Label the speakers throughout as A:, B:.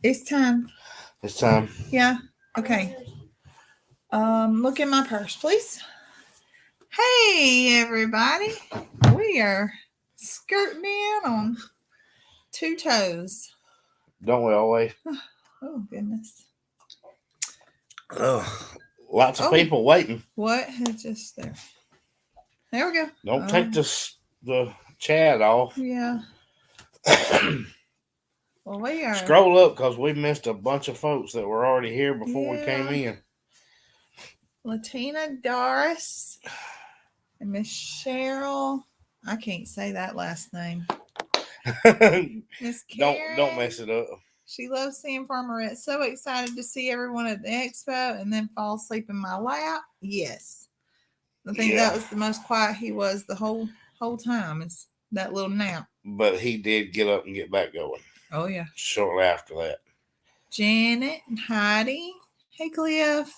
A: It's time.
B: It's time.
A: Yeah. Okay. Look in my purse, please. Hey, everybody. We are skirting in on two toes.
B: Don't we always?
A: Oh, goodness.
B: Ugh. Lots of
A: Oh,
B: people waiting.
A: what has just there? There we go.
B: Don't take the chat off.
A: Yeah. Well, we are.
B: Scroll up because we missed a bunch of folks that were already here before we came in.
A: Latina Doris and Miss Cheryl. I can't say that last name. Miss Karen.
B: Don't mess it up.
A: She loves seeing Farmerette. So excited to see everyone at the expo and then fall asleep in my lap. Yes. I think that was the most quiet he was the whole time. It's that little nap.
B: But he did get up and get back going.
A: Oh, yeah.
B: Shortly after that.
A: Janet and Heidi. Hey, Cliff.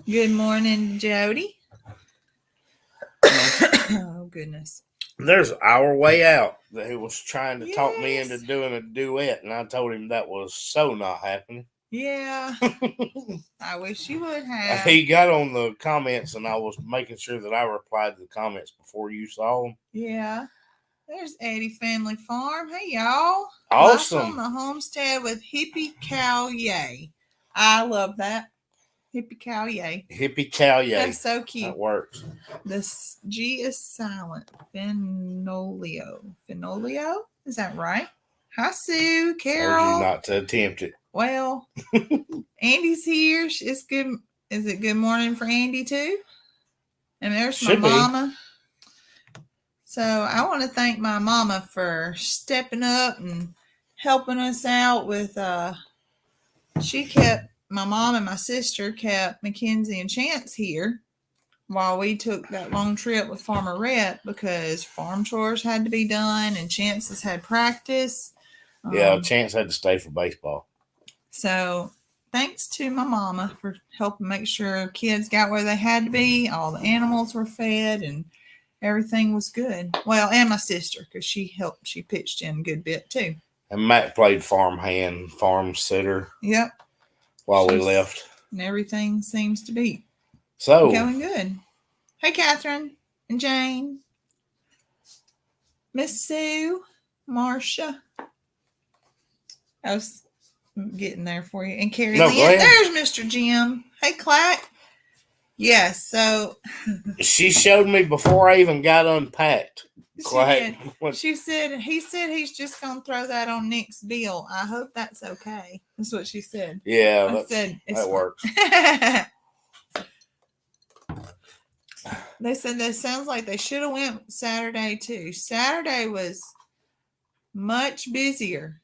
A: Good morning, Jody. Oh, goodness.
B: There's our way out that he was trying to talk me into doing a duet, and I told him that was so not happening.
A: Yeah. I wish you would have.
B: He got on the comments, and I was making sure that I replied to the comments before you saw them.
A: Yeah. There's Eddie Family Farm. Hey, y'all.
B: Awesome.
A: Life on the homestead with Hippie Cow Yay. I love that. Hippie Cow Yay.
B: Hippie Cow Yay.
A: That's so cute.
B: That works.
A: This G is silent. Fenolio. Fenolio? Is that right? Hi, Sue. Carol.
B: Told you not to attempt it.
A: Well, Andy's here. It's good. Is it good morning for Andy too? And there's my mama. So I want to thank my mama for stepping up and helping us out with. My mom and my sister kept Mackenzie and Chance here while we took that long trip with Farmer Rhett because farm chores had to be done and Chance's had practice.
B: Yeah, Chance had to stay for baseball.
A: So thanks to my mama for helping make sure kids got where they had to be. All the animals were fed and everything was good. Well, and my sister, because she helped. She pitched in a good bit too. And
B: Matt played farm hand, farm sitter.
A: Yep.
B: While we left.
A: And everything seems to be
B: so
A: going good. Hey, Catherine and Jane. Miss Sue. Marcia. I was getting there for you. And Carrie Lynn. There's Mr. Jim. Hey, Clack. Yes, so
B: she showed me before I even got unpacked.
A: He said he's just gonna throw that on Nick's bill. I hope that's okay. That's what she said.
B: Yeah, that works.
A: They said that sounds like they should have went Saturday too. Saturday was much busier.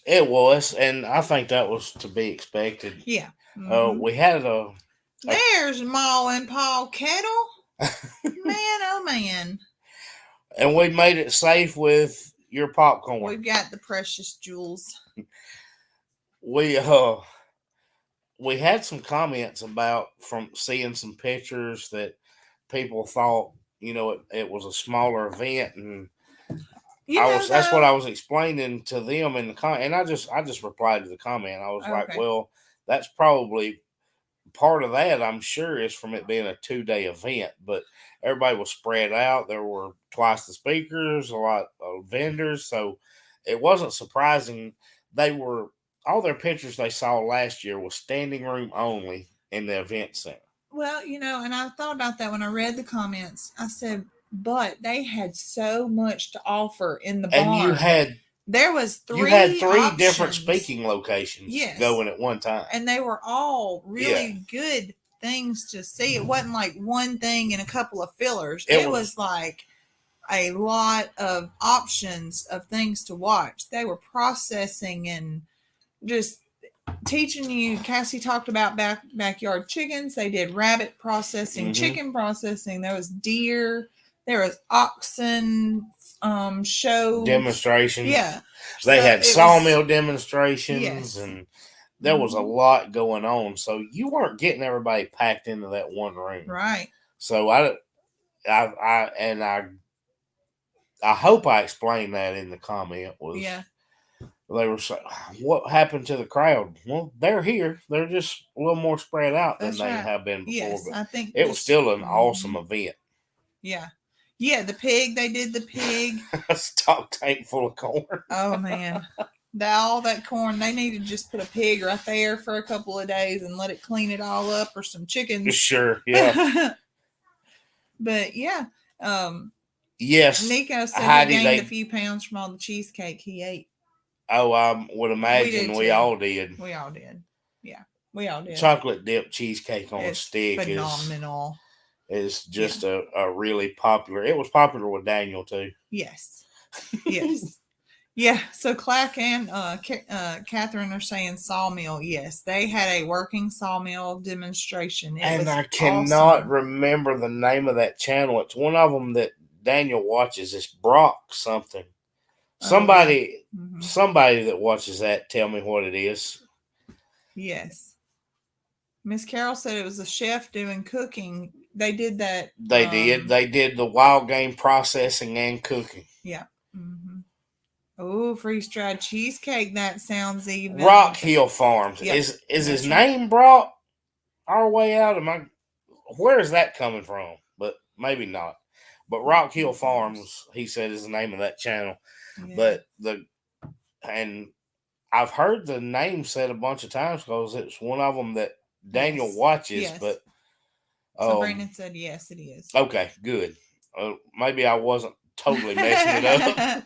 B: It was, and I think that was to be expected.
A: Yeah.
B: We had
A: There's Ma and Paul Kettle. Man, oh man.
B: And we made it safe with your popcorn.
A: We've got the precious jewels.
B: We had some comments about from seeing some pictures that people thought, it was a smaller event, and that's what I was explaining to them in the comment, and I just replied to the comment. I was like, well, that's probably part of that, I'm sure, is from it being a 2-day event, but everybody was spread out. There were twice the speakers, a lot of vendors, so it wasn't surprising. All their pictures they saw last year was standing room only in the event center.
A: Well, and I thought about that when I read the comments. I said, but they had so much to offer in the barn.
B: And
A: there was
B: three different speaking locations going at one time.
A: And they were all really good things to see. It wasn't like one thing and a couple of fillers. It was like a lot of options of things to watch. They were processing and just teaching you. Cassie talked about backyard chickens. They did rabbit processing, chicken processing. There was deer. There was oxen show
B: demonstrations.
A: Yeah.
B: They had sawmill demonstrations and there was a lot going on. So you weren't getting everybody packed into that one room.
A: Right.
B: So I hope I explained that in the comment. they were saying, what happened to the crowd? Well, they're here. They're just a little more spread out than they have been before.
A: Yes,
B: but
A: I think
B: it was still an awesome event.
A: Yeah. Yeah, the pig, they did the pig.
B: A stock tank full of corn.
A: Oh, man. All that corn, they need to just put a pig right there for a couple of days and let it clean it all up, or some chickens.
B: Sure, yeah.
A: But yeah,
B: yes,
A: Nico said he gained a few pounds from all the cheesecake he ate.
B: Oh, I would imagine we all did.
A: We all did. Yeah, we all did.
B: Chocolate dip cheesecake on a stick
A: phenomenal.
B: Is just a really popular. It was popular with Daniel too.
A: Yes. Yes. Yeah. So Clack and Catherine are saying sawmill. Yes, they had a working sawmill demonstration.
B: And I cannot remember the name of that channel. It's one of them that Daniel watches. It's Brock something. Somebody that watches that, tell me what it is.
A: Yes. Miss Carol said it was a chef doing cooking. They did that.
B: They did. They did the wild game processing and cooking.
A: Yeah. Mm-hmm. Oh, freeze-dried cheesecake. That sounds even.
B: Rock Hill Farms. Yep. Is his name Brock? Our way out? Where is that coming from? But maybe not. But Rock Hill Farms, he said, is the name of that channel. Yeah. But and I've heard the name said a bunch of times because it's one of them that Daniel watches. Yes. But
A: so Brandon said yes, it is.
B: Okay, good. Maybe I wasn't totally messing it up.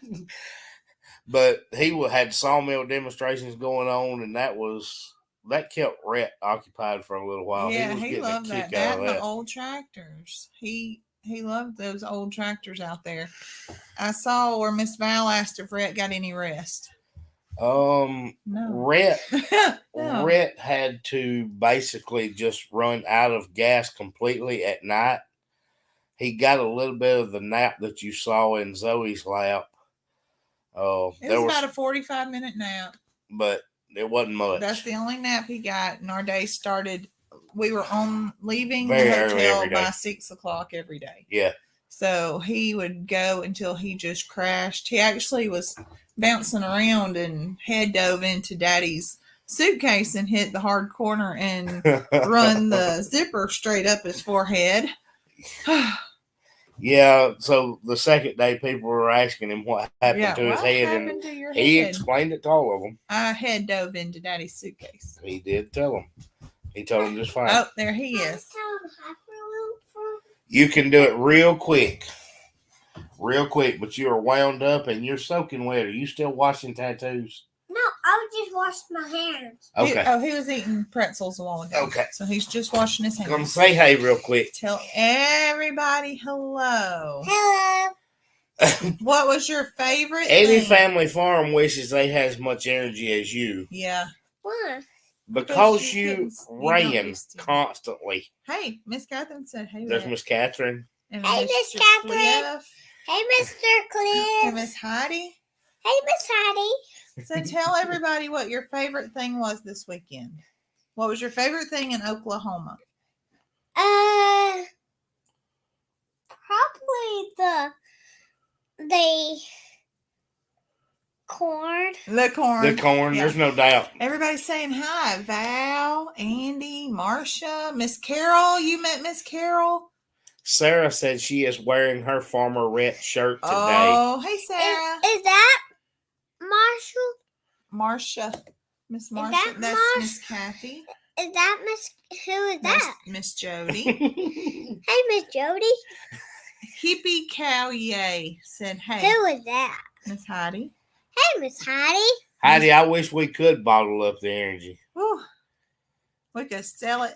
B: But he had sawmill demonstrations going on, and that kept Rhett occupied for a little while.
A: Yeah, he loved that. That and the old tractors. He loved those old tractors out there. I saw where Miss Val asked if Rhett got any rest.
B: No. Rhett had to basically just run out of gas completely at night. He got a little bit of the nap that you saw in Zoe's lap.
A: It was about a 45-minute nap.
B: But it wasn't much.
A: That's the only nap he got, and our day started. We were leaving the hotel by 6 o'clock every day.
B: Yeah.
A: So he would go until he just crashed. He actually was bouncing around and head dove into Daddy's suitcase and hit the hard corner and run the zipper straight up his forehead.
B: Yeah, so the second day people were asking him what happened to his head, and he explained it to all of them.
A: I head dove into Daddy's suitcase.
B: He did tell them. He told them just fine.
A: Oh, there he is.
B: You can do it real quick, but you are wound up and you're soaking wet. Are you still washing tattoos?
C: No, I just washed my hands.
B: Okay.
A: He was eating pretzels a while ago.
B: Okay.
A: So he's just washing his hands.
B: Come say hey real quick.
A: Tell everybody hello.
C: Hello.
A: What was your favorite
B: Any family farm wishes they had as much energy as you.
A: Yeah.
C: Why?
B: Because you ran constantly.
A: Hey, Miss Catherine said hey.
B: There's Miss Catherine.
C: Hey, Miss Catherine. Hey, Mr. Cliff.
A: Hey, Miss Heidi.
C: Hey, Miss Heidi.
A: So tell everybody what your favorite thing was this weekend. What was your favorite thing in Oklahoma?
C: Probably the corn.
A: The corn.
B: Yeah. There's no doubt.
A: Everybody's saying hi. Val, Andy, Marcia, Miss Carol. You met Miss Carol?
B: Sarah said she is wearing her Farmer Rhett shirt today.
A: Oh, hey, Sarah.
C: Is that
A: Marcia. Miss Marcia. That's Miss Kathy.
C: Is that Miss? Who is that?
A: Miss Jody.
C: Hey, Miss Jody.
A: Hippie Cow Yay said, hey.
C: Who is that?
A: Miss Heidi.
C: Hey, Miss Heidi.
B: Heidi, I wish we could bottle up the energy.
A: Whew. We could sell it.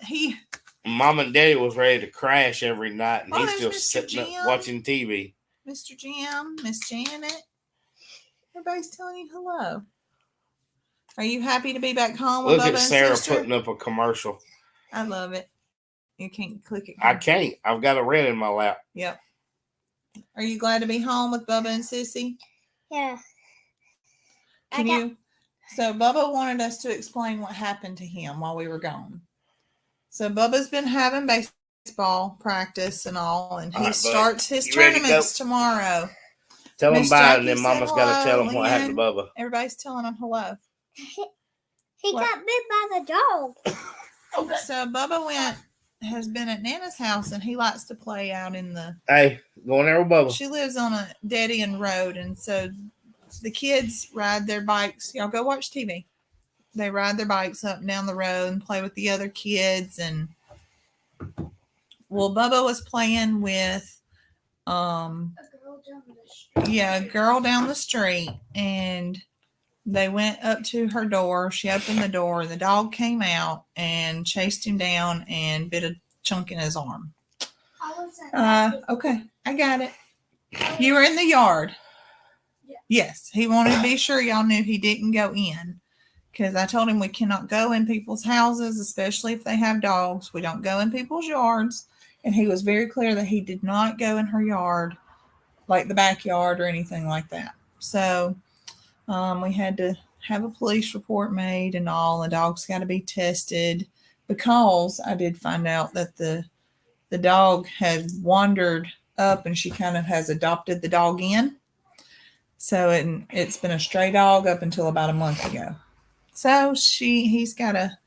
B: Mom and Daddy was ready to crash every night, and he's still
A: Mr.
B: sitting
A: Jim.
B: up watching TV.
A: Mr. Jim, Miss Janet. Everybody's telling you hello. Are you happy to be back home with
B: Look
A: Bubba
B: at
A: and
B: Sarah
A: sister?
B: putting up a commercial.
A: I love it. You can't click it.
B: I can't. I've got a red in my lap.
A: Yep. Are you glad to be home with Bubba and Sissy?
C: Yeah.
A: So Bubba wanted us to explain what happened to him while we were gone. So Bubba's been having baseball practice and all, and he starts his tournaments tomorrow.
B: Tell them
A: Miss
B: bye, and
A: Jackie
B: then
A: said
B: Mama's got to tell them what happened to
A: Lynn.
B: Bubba.
A: Everybody's telling him hello.
C: He got bit by the dog.
A: Okay. So Bubba has been at Nana's house, and he likes to play out in the.
B: Hey, going there with Bubba.
A: She lives on a dead end road, and so the kids ride their bikes. Y'all go watch TV. They ride their bikes up and down the road and play with the other kids. And Bubba was playing with a girl down the street, and they went up to her door. She opened the door. The dog came out and chased him down and bit a chunk in his arm. Okay, I got it. You were in the yard. Yes, he wanted to be sure y'all knew he didn't go in, because I told him we cannot go in people's houses, especially if they have dogs. We don't go in people's yards. And he was very clear that he did not go in her yard, like the backyard or anything like that. So we had to have a police report made and all. The dog's got to be tested, because I did find out that the dog had wandered up, and she kind of has adopted the dog in. So it's been a stray dog up until about a month ago. So he's got a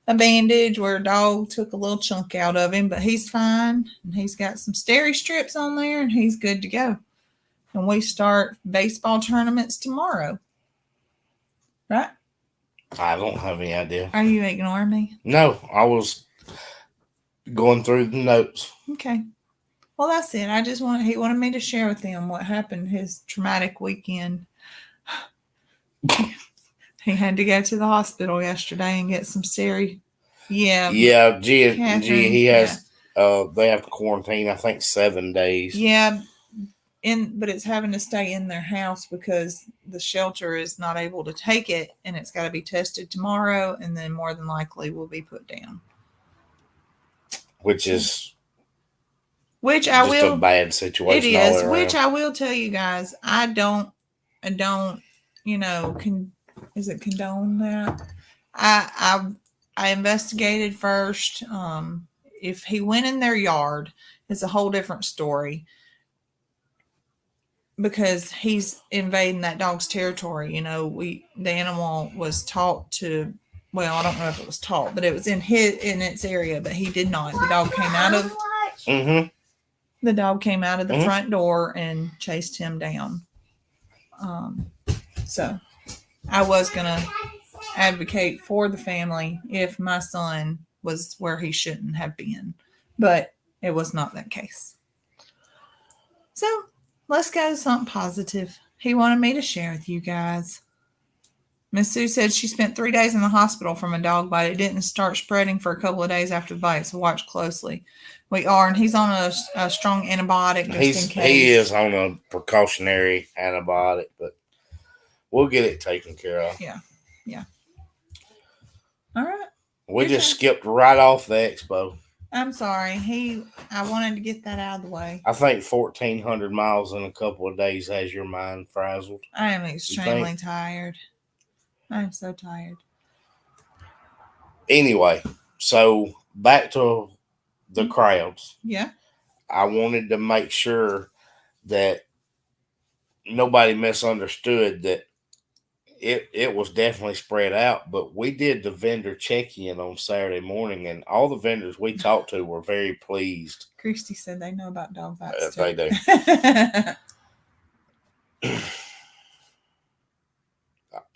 A: bandage where a dog took a little chunk out of him, but he's fine. And he's got some steri strips on there, and he's good to go. And we start baseball tournaments tomorrow. Right?
B: I don't have any idea.
A: Are you ignoring me?
B: No, I was going through the notes.
A: Okay. Well, that's it. He wanted me to share with them what happened his traumatic weekend. He had to go to the hospital yesterday and get some steri. Yeah.
B: Yeah, G, he has, they have to quarantine, I think, 7 days.
A: Yeah. But it's having to stay in their house because the shelter is not able to take it, and it's got to be tested tomorrow, and then more than likely will be put down.
B: Which is
A: a
B: bad situation.
A: It is, which I will tell you guys, I don't, is it condone that? I investigated first. If he went in their yard, it's a whole different story, because he's invading that dog's territory. The animal was taught to, well, I don't know if it was taught, but it was in its area, but he did not. The dog came out of the dog came out of the front door and chased him down. So I was going to advocate for the family if my son was where he shouldn't have been, but it was not that case. So let's go to something positive. He wanted me to share with you guys. Miss Sue said she spent 3 days in the hospital from a dog bite. It didn't start spreading for a couple of days after the bite, so watch closely. We are, and he's on a strong antibiotic just in case.
B: He is on a precautionary antibiotic, but we'll get it taken care of.
A: Yeah. All right.
B: We just skipped right off the expo.
A: I'm sorry. I wanted to get that out of the way.
B: I think 1,400 miles in a couple of days has your mind frazzled.
A: I am extremely tired. I'm so tired.
B: Anyway, so back to the crowds.
A: Yeah.
B: I wanted to make sure that nobody misunderstood that it was definitely spread out, but we did the vendor check-in on Saturday morning, and all the vendors we talked to were very pleased.
A: Christy said they know about dog bites too.
B: They do.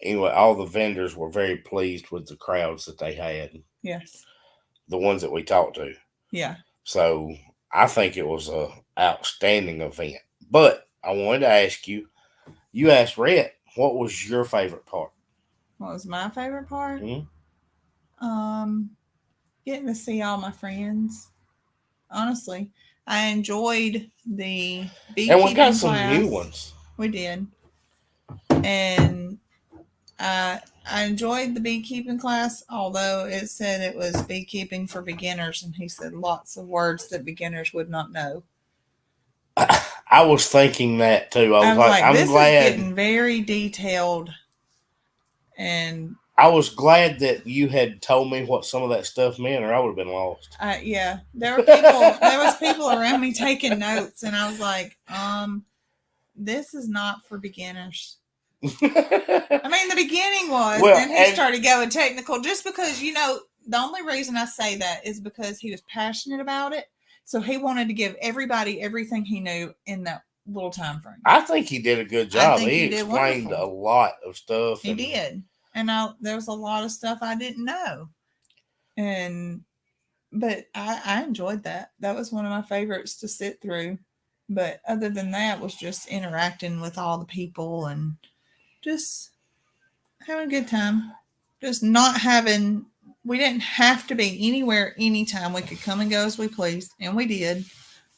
B: Anyway, all the vendors were very pleased with the crowds that they had.
A: Yes.
B: The ones that we talked to.
A: Yeah.
B: So I think it was an outstanding event. But I wanted to ask you, you asked Rhett, what was your favorite part?
A: What was my favorite part?
B: Mm-hmm.
A: Getting to see all my friends. Honestly, I enjoyed the beekeeping
B: And we got some
A: class.
B: new ones.
A: We did. And I enjoyed the beekeeping class, although it said it was beekeeping for beginners, and he said lots of words that beginners would not know.
B: I was thinking that too. I was like, I'm
A: this
B: glad.
A: Is getting very detailed. And
B: I was glad that you had told me what some of that stuff meant, or I would have been lost.
A: Yeah, there was people around me taking notes, and I was like, this is not for beginners. I mean, the beginning was, then he started going technical just because, the only reason I say that is because he was passionate about it. So he wanted to give everybody everything he knew in that little time frame.
B: I think he did a good job. He explained a lot of stuff.
A: He did. And there was a lot of stuff I didn't know. But I enjoyed that. That was one of my favorites to sit through. But other than that was just interacting with all the people and just having a good time. Just not having, we didn't have to be anywhere anytime. We could come and go as we pleased, and we did.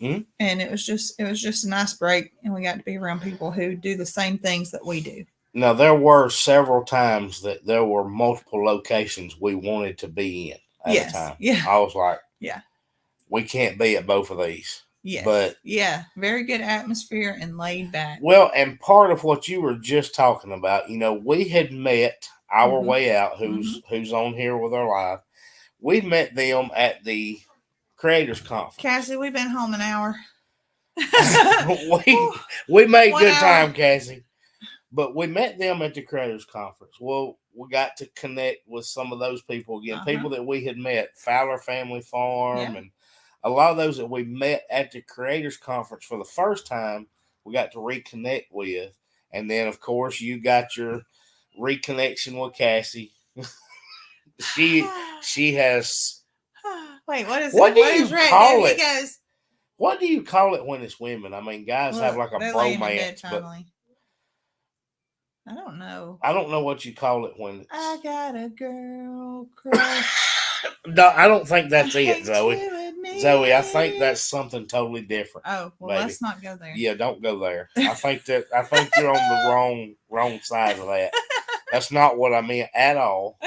A: Mm-hmm. And it was just a nice break, and we got to be around people who do the same things that we do.
B: Now, there were several times that there were multiple locations we wanted to be in at a time.
A: Yeah.
B: I was like, we can't be at both of these.
A: Yes.
B: But
A: very good atmosphere and laid back.
B: Well, and part of what you were just talking about, we had met our way out, who's on here with our live. We met them at the Creators Conference.
A: Cassie, we've been home an hour.
B: we made good time, Cassie. But we met them at the Creators Conference. Well, we got to connect with some of those people again, people that we had met, Fowler Family Farm, and a lot of those that we met at the Creators Conference for the first time, we got to reconnect with. And then, of course, you got your reconnection with Cassie. She has.
A: Wait, what is it?
B: What do you call it?
A: Goes,
B: what do you call it when it's women? I mean, guys have like a bromance, but
A: I don't know.
B: I don't know what you call it when
A: I got a girl crush.
B: No, I don't think that's it, Zoe. Zoe, I think that's something totally different.
A: Oh, well, baby. Let's not go there.
B: Yeah, don't go there. I think you're on the wrong side of that. That's not what I meant at all.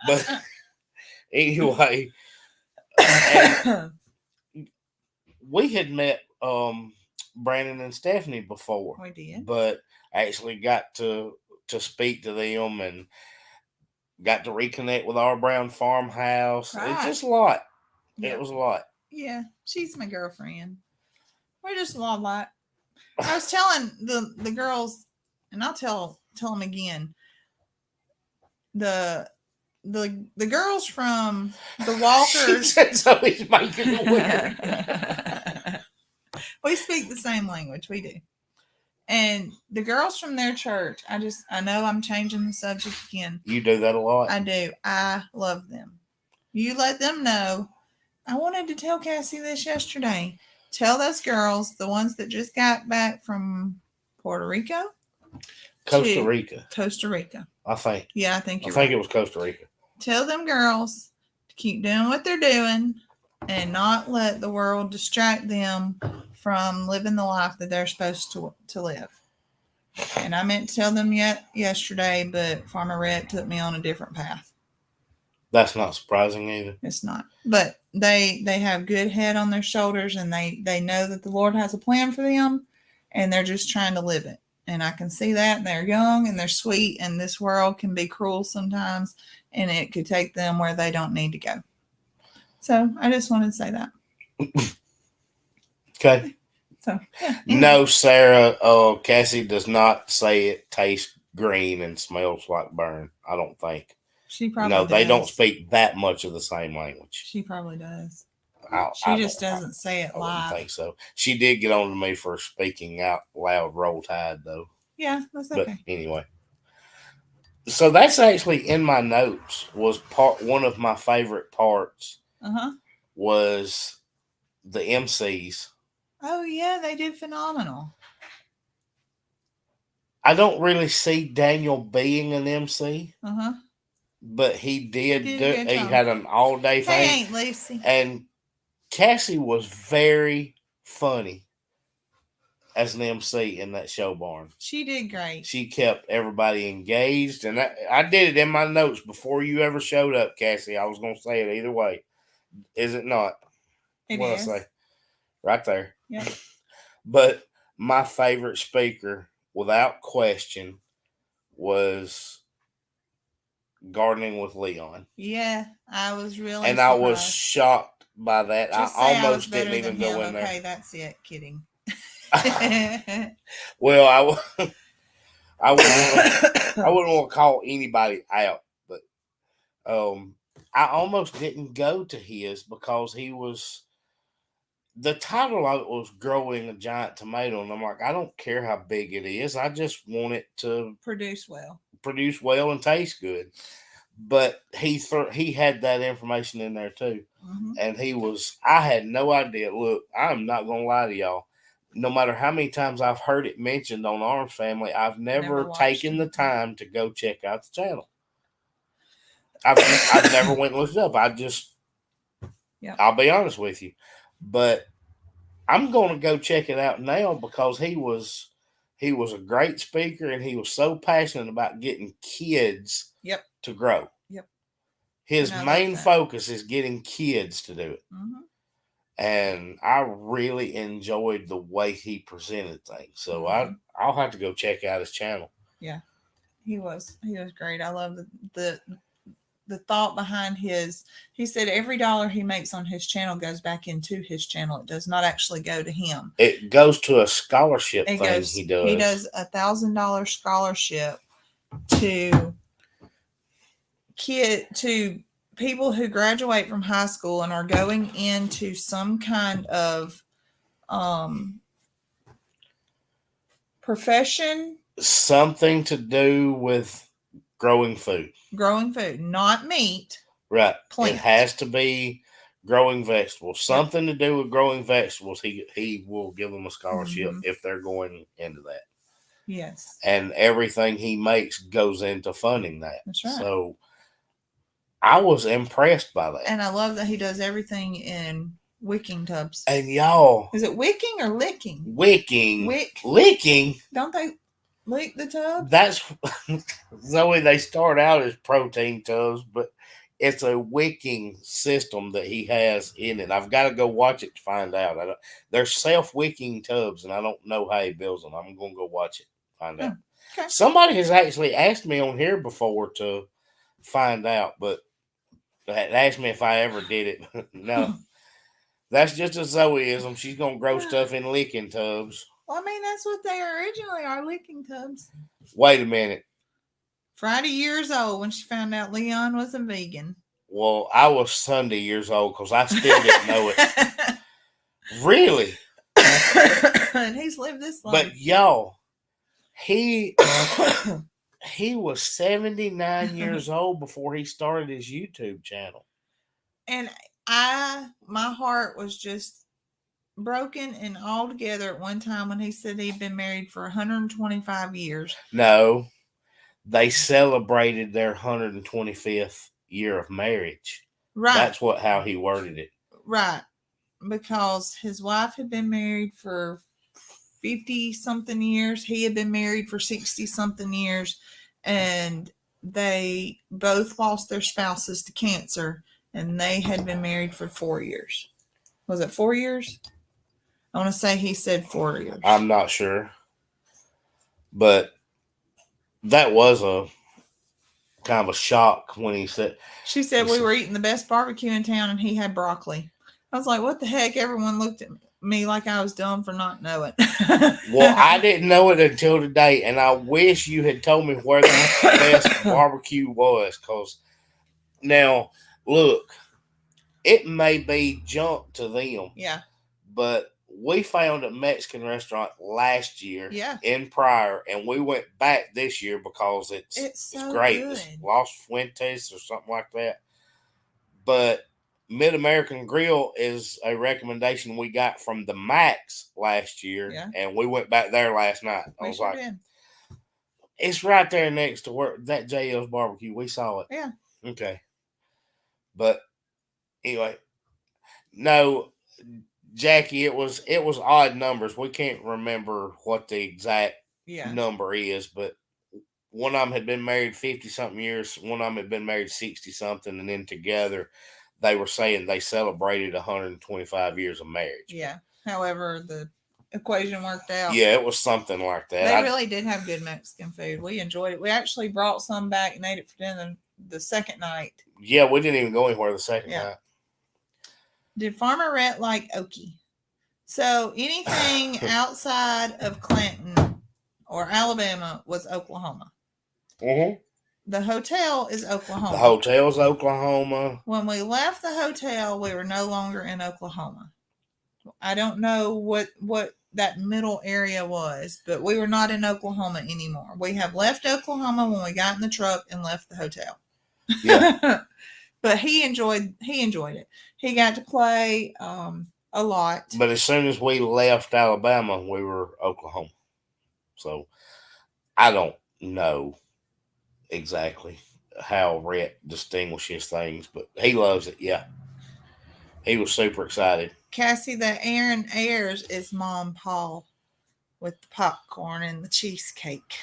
B: But anyway, we had met Brandon and Stephanie before.
A: We did.
B: But actually got to speak to them and got to reconnect with our Brown farmhouse. Right. It's just a lot. Yep. It was a lot.
A: Yeah, she's my girlfriend. We're just a lot alike. I was telling the girls, and I'll tell them again. The girls from the Walkers.
B: That's always making it weird.
A: We speak the same language. We do. And the girls from their church, I know I'm changing the subject again.
B: You do that a lot.
A: I do. I love them. You let them know. I wanted to tell Cassie this yesterday. Tell those girls, the ones that just got back from Puerto Rico.
B: Costa Rica.
A: I think. Yeah, I think you're right.
B: I think it was Costa Rica.
A: Tell them girls to keep doing what they're doing and not let the world distract them from living the life that they're supposed to live. And I meant to tell them yesterday, but Farmer Rhett took me on a different path.
B: That's not surprising either.
A: It's not. But they have good head on their shoulders, and they know that the Lord has a plan for them, and they're just trying to live it. And I can see that, and they're young, and they're sweet, and this world can be cruel sometimes, and it could take them where they don't need to go. So I just wanted to say that.
B: Okay.
A: So yeah.
B: No, Sarah, Cassie does not say it tastes green and smells like burn. I don't think.
A: She probably does.
B: They don't speak that much of the same language.
A: She probably does.
B: She
A: just doesn't say it live.
B: I don't think so. She did get on to me for speaking out loud Roll Tide, though.
A: Yeah, that's okay.
B: But anyway. So that's actually in my notes, was one of my favorite parts was the MCs.
A: Oh, yeah, they did phenomenal.
B: I don't really see Daniel being an MC. But he did. He had an all-day thing.
A: Hey, Aunt Lucy.
B: And Cassie was very funny as an MC in that show barn.
A: She did great.
B: She kept everybody engaged. And I did it in my notes before you ever showed up, Cassie. I was going to say it either way. Is it not?
A: It
B: what
A: is.
B: I say? Right there.
A: Yeah.
B: But my favorite speaker, without question, was Gardening with Leon.
A: Yeah, I was really
B: and
A: surprised.
B: I was shocked by that.
A: Just
B: I
A: say
B: almost
A: I was
B: didn't even go in there.
A: Okay, that's it. Kidding.
B: Well, I wouldn't want to call anybody out, but I almost didn't go to his because the title of it was Growing a Giant Tomato, and I'm like, I don't care how big it is, I just want it to
A: produce well
B: and taste good. But he had that information in there too, and I had no idea. Look, I'm not gonna lie to y'all. No matter how many times I've heard it mentioned on Arms Family, I've never taken the time to go check out the channel. I've never went and looked it up. I'll be honest with you, but I'm going to go check it out now because he was a great speaker and he was so passionate about getting kids to grow. His main focus is getting kids to do it. And I really enjoyed the way he presented things. So I'll have to go check out his channel.
A: Yeah. He was great. I love the thought behind he said every dollar he makes on his channel goes back into his channel. It does not actually go to him.
B: It goes to a scholarship he does. He
A: does $1,000 scholarship to people who graduate from high school and are going into some kind of profession.
B: Something to do with growing food.
A: Not meat.
B: Right. Plant. It has to be growing vegetables. Something to do with growing vegetables. He will give them a scholarship if they're going into that.
A: Yes.
B: And everything he makes goes into funding that.
A: That's right.
B: So I was impressed by that.
A: And I love that he does everything in wicking tubs.
B: And y'all.
A: Is it wicking or licking?
B: Wicking. Licking.
A: Don't they lick the tub?
B: That's Zoe, they start out as protein tubs, but it's a wicking system that he has in it. I've got to go watch it to find out. They're self-wicking tubs, and I don't know how he builds them. I'm going to go watch it, find out.
A: Okay.
B: Somebody has actually asked me on here before to find out, but asked me if I ever did it. No. That's just a Zoeism. She's going to grow stuff in licking tubs.
A: Well, I mean, that's what they originally are, licking tubs.
B: Wait a minute.
A: Friday years old when she found out Leon was a vegan.
B: Well, I was Sunday years old because I still didn't know it. Really?
A: And he's lived this long.
B: But y'all, he was 79 years old before he started his YouTube channel.
A: And my heart was just broken and all together at one time when he said he'd been married for 125 years.
B: No, they celebrated their 125th year of marriage.
A: Right.
B: That's how he worded it.
A: Right. Because his wife had been married for 50-something years. He had been married for 60-something years. And they both lost their spouses to cancer. And they had been married for 4 years. Was it 4 years? I want to say he said 4 years.
B: I'm not sure. But that was a kind of a shock when he said...
A: She said we were eating the best barbecue in town and he had broccoli. I was like, what the heck? Everyone looked at me like I was dumb for not knowing.
B: Well, I didn't know it until today. And I wish you had told me where the best barbecue was. Because now... Look, it may be junk to them.
A: Yeah.
B: But we found a Mexican restaurant last year in Pryor, and we went back this year because it's
A: so
B: great.
A: Good.
B: It's Los Fuentes or something like that. But Mid-American Grill is a recommendation we got from the Max last year, and we went back there last night. I was like, it's right there next to where that JL's barbecue. We saw it.
A: Yeah.
B: Okay. But anyway, no, Jackie, it was odd numbers. We can't remember what the exact number is, but one of them had been married 50-something years. One of them had been married 60-something, and then together they were saying they celebrated 125 years of marriage.
A: Yeah. However, the equation worked out.
B: Yeah, it was something like that.
A: They really did have good Mexican food. We enjoyed it. We actually brought some back and ate it for dinner the second night.
B: Yeah, we didn't even go anywhere the second night.
A: Did Farmer Rhett like Okie? So anything outside of Clanton or Alabama was Oklahoma.
B: Mm-hmm.
A: The hotel is Oklahoma.
B: The hotel's Oklahoma.
A: When we left the hotel, we were no longer in Oklahoma. I don't know what that middle area was, but we were not in Oklahoma anymore. We have left Oklahoma when we got in the truck and left the hotel.
B: Yeah.
A: But he enjoyed it. He got to play a lot.
B: But as soon as we left Alabama, we were Oklahoma. So I don't know exactly how Rhett distinguishes things, but he loves it. Yeah. He was super excited.
A: Cassie, the Aaron Ayers is Mom Paul with the popcorn and the cheesecake.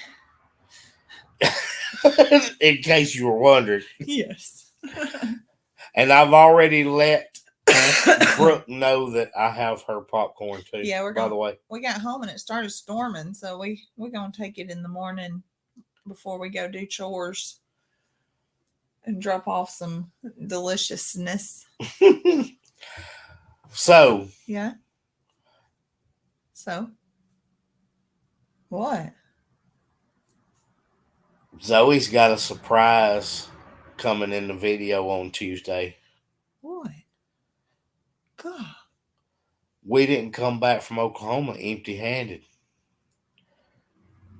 B: In case you were wondering.
A: Yes.
B: And I've already let Brooke know that I have her popcorn too.
A: Yeah,
B: by the way.
A: We got home and it started storming, so we're gonna take it in the morning before we go do chores and drop off some deliciousness.
B: So.
A: Yeah. So. What?
B: Zoe's got a surprise coming in the video on Tuesday.
A: What? God.
B: We didn't come back from Oklahoma empty-handed.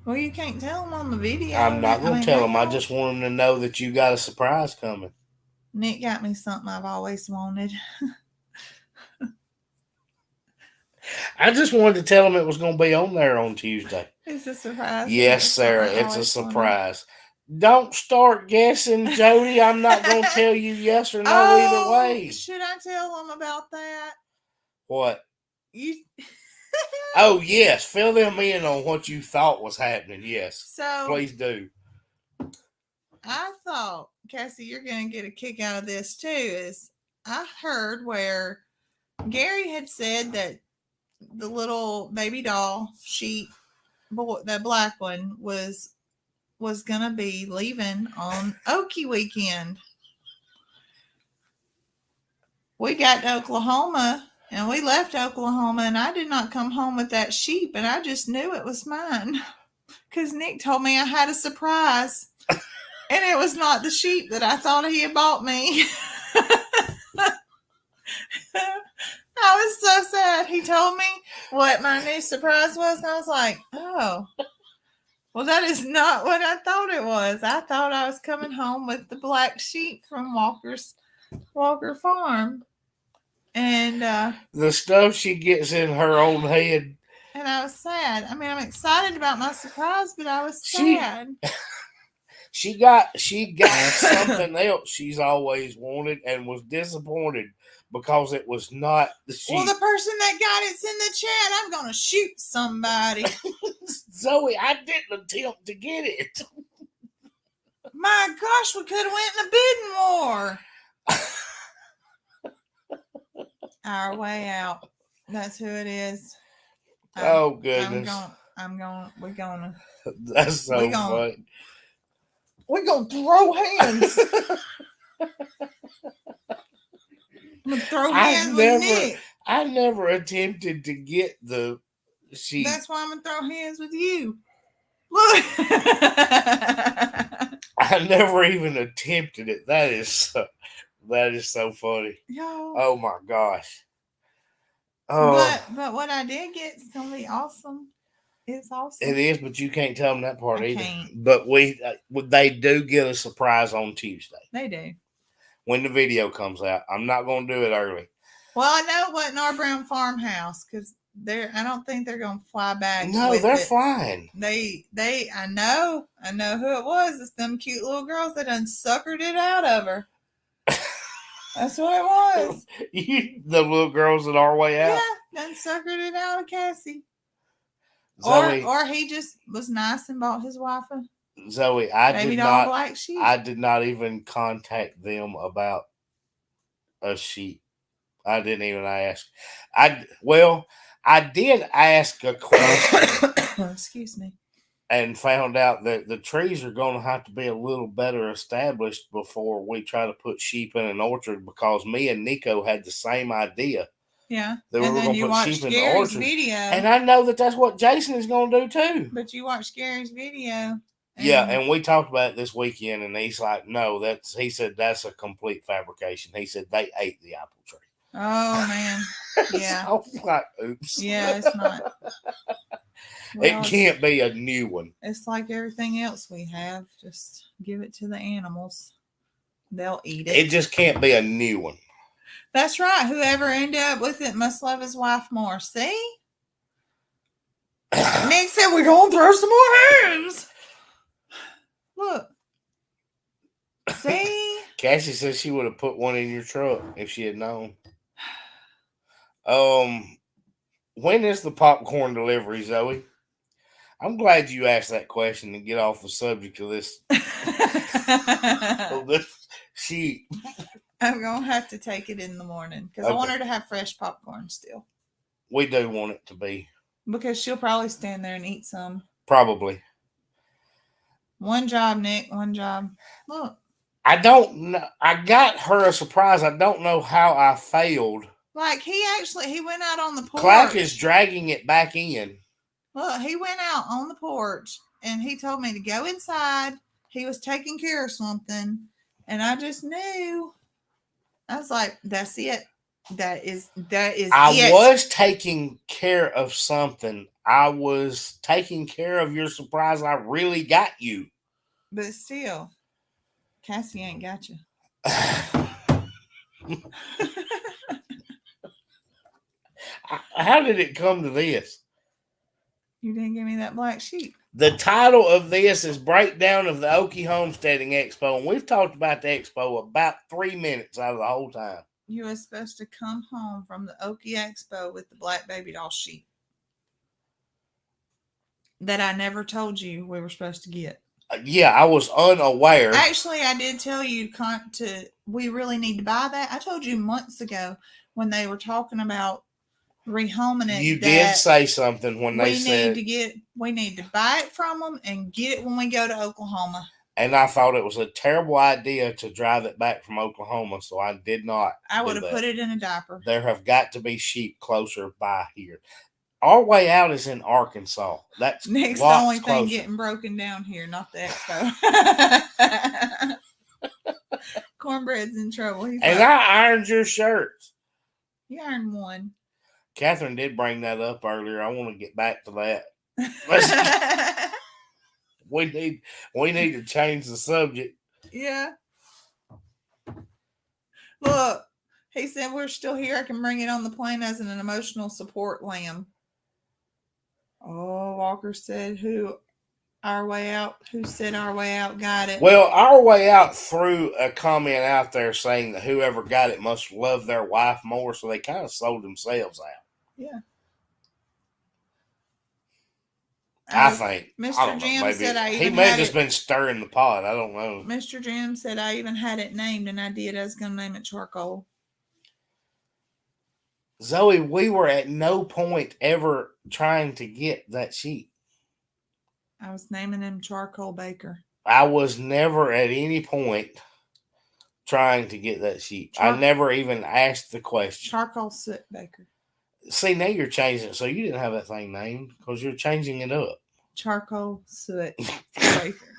A: Well, you can't tell them on the video.
B: I'm not going to tell them. I just want them to know that you got a surprise coming.
A: Nick got me something I've always wanted.
B: I just wanted to tell them it was going to be on there on Tuesday.
A: It's a surprise.
B: Yes, Sarah, it's a surprise. Don't start guessing, Jody. I'm not going to tell you yes or no either way.
A: Should I tell them about that?
B: What?
A: You.
B: Oh, yes. Fill them in on what you thought was happening. Yes.
A: So.
B: Please do.
A: I thought, Cassie, you're going to get a kick out of this too. Is I heard where Gary had said that the little baby doll sheep, that black one, was going to be leaving on Okie weekend. We got to Oklahoma and we left Oklahoma, and I did not come home with that sheep, and I just knew it was mine because Nick told me I had a surprise, and it was not the sheep that I thought he had bought me. I was so sad. He told me what my new surprise was, and I was like, oh, well, that is not what I thought it was. I thought I was coming home with the black sheep from Walker Farm. And
B: the stuff she gets in her own head.
A: And I was sad. I mean, I'm excited about my surprise, but I was sad.
B: She got something else she's always wanted and was disappointed because it was not the sheep.
A: Well, the person that got it's in the chat. I'm going to shoot somebody.
B: Zoe, I didn't attempt to get it.
A: My gosh, we could have went in a bidding war. Our way out. That's who it is.
B: Oh, goodness.
A: We're gonna.
B: That's so funny.
A: We're gonna throw hands. I'm gonna throw hands with Nick.
B: I never attempted to get the sheep.
A: That's why I'm gonna throw hands with you. Look.
B: I never even attempted it. That is so funny.
A: Yo.
B: Oh my gosh. Oh.
A: But what I did get is gonna be awesome. It's awesome.
B: It is, but you can't tell them that part either.
A: Can't.
B: But they do get a surprise on Tuesday.
A: They do.
B: When the video comes out. I'm not going to do it early.
A: Well, I know it wasn't our brown farmhouse because I don't think they're going to fly back.
B: No, they're flying.
A: I know who it was. It's them cute little girls that done suckered it out of her. That's what it was.
B: The little girls that are our way out?
A: Yeah, done suckered it out of Cassie.
B: Zoe,
A: or he just was nice and bought his wife a
B: Zoe, I
A: black sheep.
B: I did not even contact them about a sheep. I didn't even ask. I did ask a question.
A: Excuse me.
B: And found out that the trees are going to have to be a little better established before we try to put sheep in an orchard, because me and Nico had the same idea
A: Yeah.
B: That we
A: And
B: were
A: then
B: going to
A: you
B: put
A: watched
B: sheep in the
A: Gary's
B: orchard.
A: video.
B: And I know that that's what Jason is going to do too.
A: But you watched Gary's video.
B: And we talked about it this weekend, and he's like, no, he said that's a complete fabrication. He said they ate the apple tree.
A: Oh, man. Yeah.
B: So I was like, oops.
A: Yeah, it's not.
B: Well, it can't be a new one.
A: It's like everything else we have. Just give it to the animals. They'll eat it.
B: It just can't be a new one.
A: That's right. Whoever ended up with it must love his wife more. See? Nick said we're going to throw some more hens. Look. See?
B: Cassie said she would have put one in your truck if she had known. When is the popcorn delivery, Zoe? I'm glad you asked that question to get off the subject of this. Sheep.
A: I'm going to have to take it in the morning because I want her to have fresh popcorn still.
B: We do want it to be.
A: Because she'll probably stand there and eat some.
B: Probably.
A: One job, Nick. One job. Look.
B: I don't know. I got her a surprise. I don't know how I failed.
A: Like, he went out on the porch.
B: Clark is dragging it back in.
A: Look, he went out on the porch and he told me to go inside. He was taking care of something. And I just knew. I was like, that's it. That is
B: I was taking care of something. I was taking care of your surprise. I really got you.
A: But still, Cassie ain't got you.
B: How did it come to this?
A: You didn't give me that black sheep.
B: The title of this is Breakdown of the Okie Homesteading Expo. And we've talked about the expo about 3 minutes out of the whole time.
A: You were supposed to come home from the Okie Expo with the black baby doll sheep that I never told you we were supposed to get.
B: Yeah, I was unaware.
A: Actually, I did tell you we really need to buy that. I told you months ago when they were talking about rehoming it.
B: You did say something when they said
A: we need to buy it from them and get it when we go to Oklahoma.
B: And I thought it was a terrible idea to drive it back from Oklahoma, so I did not.
A: I would have put it in a diaper.
B: There have got to be sheep closer by here. Our way out is in Arkansas. That's
A: Nick's the only thing getting broken down here, not the expo. Cornbread's in trouble.
B: I ironed your shirts.
A: You ironed one.
B: Catherine did bring that up earlier. I want to get back to that. We need to change the subject.
A: Yeah. Look, he said we're still here. I can bring it on the plane as an emotional support lamb. Oh, Walker said who said our way out got it.
B: Well, our way out threw a comment out there saying that whoever got it must love their wife more, so they kind of sold themselves out.
A: Yeah.
B: I think.
A: Mr. Jim said
B: he may have just been stirring the pot. I don't know.
A: Mr. Jim said I even had it named, and I did. I was going to name it Charcoal.
B: Zoe, we were at no point ever trying to get that sheep.
A: I was naming him Charcoal Baker.
B: I was never at any point trying to get that sheep. I never even asked the question.
A: Charcoal Soot Baker.
B: See, now you're changing it, so you didn't have that thing named because you're changing it up.
A: Charcoal Soot Baker.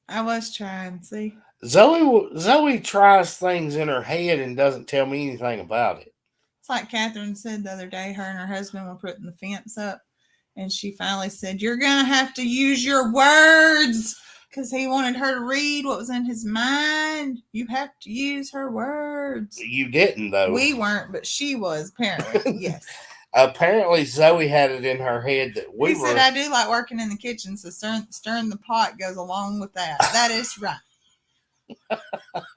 A: I was trying, see?
B: Zoe tries things in her head and doesn't tell me anything about it.
A: It's like Catherine said the other day, her and her husband were putting the fence up, and she finally said, "You're going to have to use your words," because he wanted her to read what was in his mind. You have to use her words.
B: You didn't, though.
A: We weren't, but she was, apparently. Yes.
B: Apparently, Zoe had it in her head that
A: He said, I do like working in the kitchen, so stirring the pot goes along with that. That is right.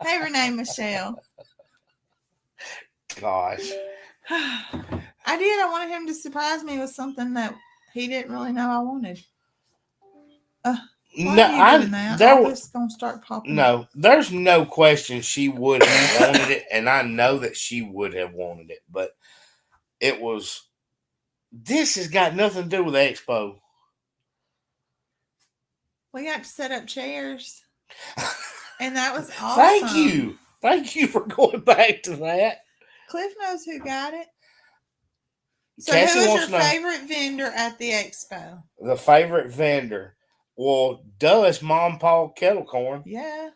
A: Hey, Renee Michelle.
B: Gosh.
A: I did. I wanted him to surprise me with something that he didn't really know I wanted. It's gonna start popping.
B: No, there's no question she would have wanted it, and I know that she would have wanted it, but it was. This has got nothing to do with the expo.
A: We got to set up chairs, and that was awesome.
B: Thank you. Thank you for going back to that.
A: Cliff knows who got it. So
B: Cassie
A: who was
B: wants
A: your
B: to know
A: favorite vendor at the expo?
B: the favorite vendor. Well, it's Mom Paul Kettle Corn.
A: Yeah.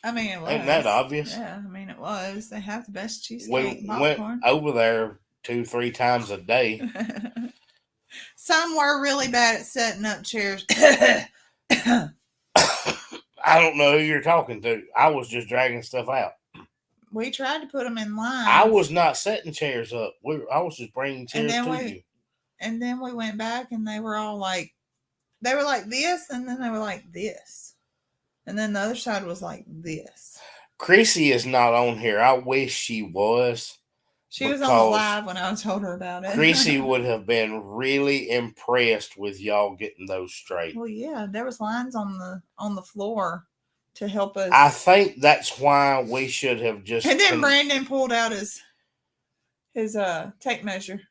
A: I mean, it was.
B: Ain't that obvious?
A: Yeah, I mean, it was. They have the best cheesecake
B: We
A: and
B: went
A: popcorn.
B: over there 2-3 times a day.
A: Some were really bad at setting up chairs.
B: I don't know who you're talking to. I was just dragging stuff out.
A: We tried to put them in line.
B: I was not setting chairs up. I was just bringing chairs to you.
A: And then we went back and they were all like, they were like this, and then they were like this. And then the other side was like this.
B: Chrissy is not on here. I wish she was.
A: She was on the live when I told her about it.
B: Chrissy would have been really impressed with y'all getting those straight.
A: Well, yeah, there was lines on the floor to help us.
B: I think that's why we should have just.
A: And then Brandon pulled out his tape measure.